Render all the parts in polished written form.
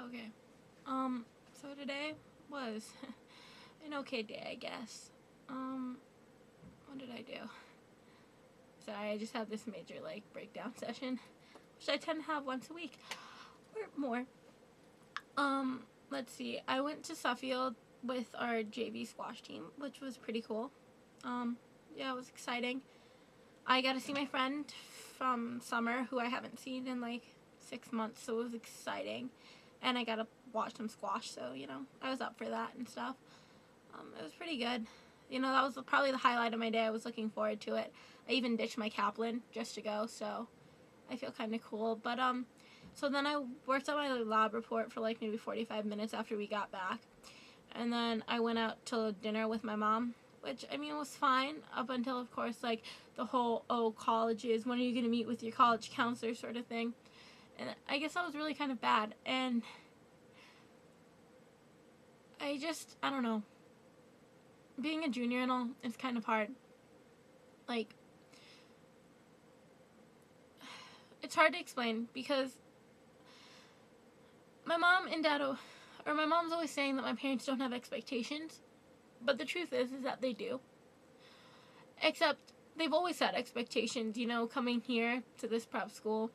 Okay. So today was an okay day, I guess. What did I do? Sorry, I just had this major, breakdown session, which I tend to have once a week or more. Let's see. I went to Suffield with our JV squash team, which was pretty cool. Yeah, it was exciting. I got to see my friend from summer who I haven't seen in 6 months, so it was exciting. And I got to watch some squash, so, I was up for that and stuff. It was pretty good. That was probably the highlight of my day. I was looking forward to it. I even ditched my Kaplan just to go, so I feel kind of cool. But, so then I worked on my lab report for maybe 45 minutes after we got back. And then I went out to dinner with my mom, which, was fine up until, of course, the whole, colleges, when are you going to meet with your college counselor sort of thing. And I guess that was really kind of bad. And I don't know. Being a junior and all, it's kind of hard. It's hard to explain because my mom and dad, or my mom's always saying that my parents don't have expectations. But the truth is that they do. Except they've always had expectations, coming here to this prep school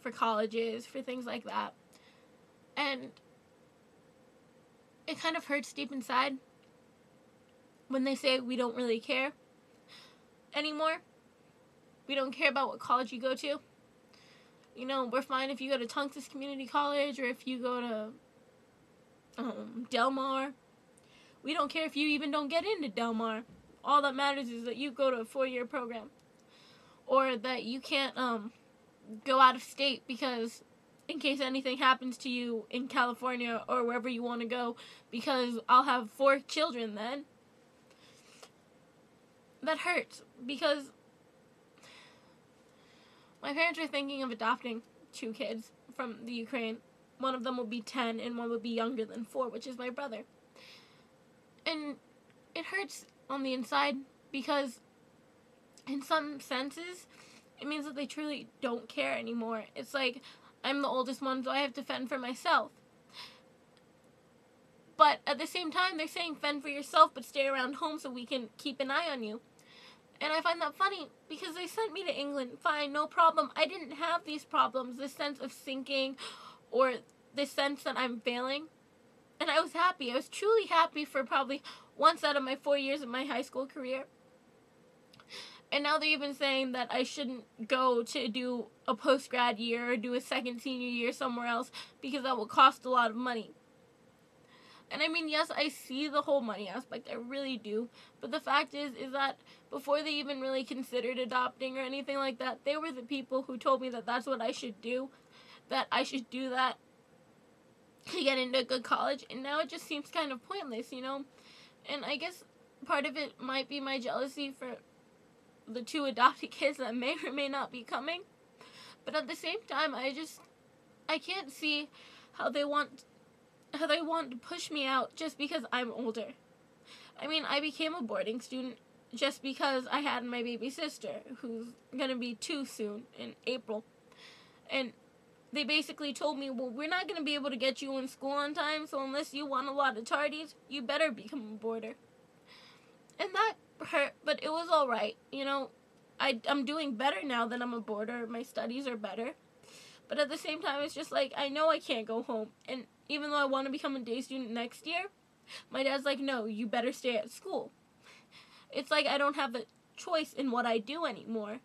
for colleges, for things like that. And it kind of hurts deep inside when they say we don't really care anymore. We don't care about what college you go to. We're fine if you go to Tungus Community College or if you go to Del Mar. We don't care if you even don't get into Del Mar. All that matters is that you go to a 4-year program. Or that you can't go out of state because in case anything happens to you in California or wherever you want to go, because I'll have 4 children then. That hurts because my parents are thinking of adopting 2 kids from the Ukraine. One of them will be 10 and one will be younger than 4, which is my brother. And it hurts on the inside because in some senses it means that they truly don't care anymore. It's like I'm the oldest one, so I have to fend for myself. But at the same time, they're saying fend for yourself, but stay around home so we can keep an eye on you. And I find that funny because they sent me to England. Fine, no problem. I didn't have these problems, this sense of sinking or this sense that I'm failing. And I was happy. I was truly happy for probably once out of my 4 years of my high school career. And now they're even saying that I shouldn't go to do a post-grad year or do a second senior year somewhere else because that will cost a lot of money. And yes, I see the whole money aspect. I really do. But the fact is that before they even really considered adopting or anything like that, they were the people who told me that that's what I should do. That I should do that to get into a good college. And now it just seems kind of pointless, And I guess part of it might be my jealousy for the 2 adopted kids that may or may not be coming. But at the same time, I can't see how they want to push me out just because I'm older. I became a boarding student just because I had my baby sister, who's going to be 2 soon in April. And they basically told me, well, we're not going to be able to get you in school on time, so unless you want a lot of tardies, you better become a boarder. And that hurt, but it was all right. I'm doing better now that I'm a boarder. My studies are better. But at the same time, it's just I know I can't go home. And even though I want to become a day student next year, my dad's like, no, you better stay at school. It's I don't have a choice in what I do anymore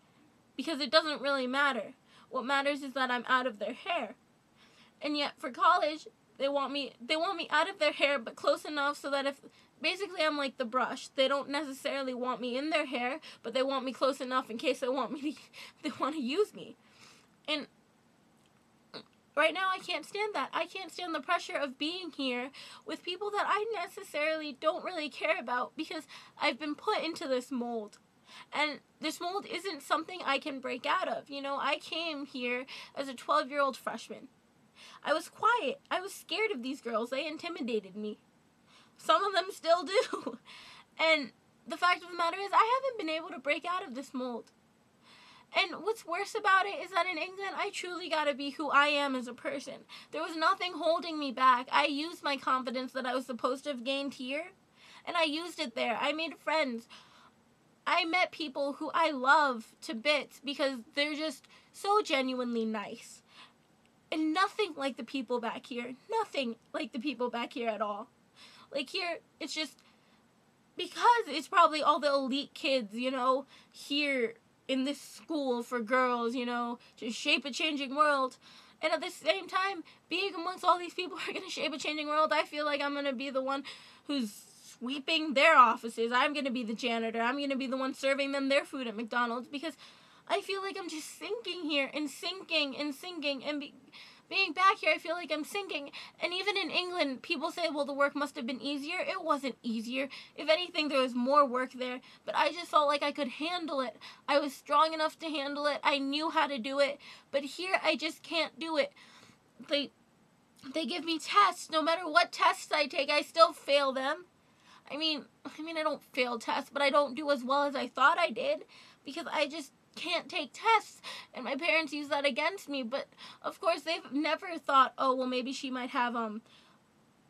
because it doesn't really matter. What matters is that I'm out of their hair. And yet for college, they want me out of their hair, but close enough so that basically I'm like the brush. They don't necessarily want me in their hair, but they want me close enough in case they want to use me. And right now I can't stand that. I can't stand the pressure of being here with people that I necessarily don't really care about because I've been put into this mold. And this mold isn't something I can break out of. I came here as a 12-year-old freshman. I was quiet. I was scared of these girls. They intimidated me. Some of them still do. And the fact of the matter is I haven't been able to break out of this mold. And what's worse about it is that in England, I truly gotta be who I am as a person. There was nothing holding me back. I used my confidence that I was supposed to have gained here, and I used it there. I made friends. I met people who I love to bits because they're just so genuinely nice. And nothing like the people back here. Nothing like the people back here at all. Like here, it's just because it's probably all the elite kids, you know, here in this school for girls, you know, to shape a changing world. And at the same time, being amongst all these people who are going to shape a changing world, I feel like I'm going to be the one who's sweeping their offices. I'm going to be the janitor. I'm going to be the one serving them their food at McDonald's because I feel like I'm just sinking here and sinking and sinking and being back here, I feel like I'm sinking. And even in England, people say, well, the work must have been easier. It wasn't easier. If anything, there was more work there. But I just felt like I could handle it. I was strong enough to handle it. I knew how to do it. But here, I just can't do it. They give me tests. No matter what tests I take, I still fail them. I mean, I don't fail tests, but I don't do as well as I thought I did because I just can't take tests, and my parents use that against me. But of course they've never thought, oh well, maybe she might have a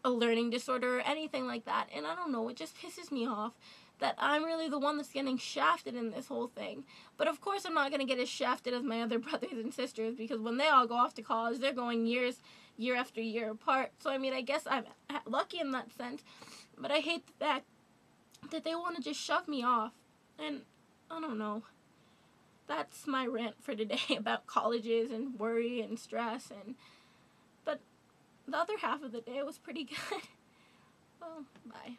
learning disorder or anything like that. And I don't know, it just pisses me off that I'm really the one that's getting shafted in this whole thing. But of course I'm not going to get as shafted as my other brothers and sisters because when they all go off to college, they're going year after year apart. So I mean, I guess I'm lucky in that sense, but I hate the fact that they want to just shove me off. And I don't know. That's my rant for today about colleges and worry and stress. But the other half of the day was pretty good. Well, bye.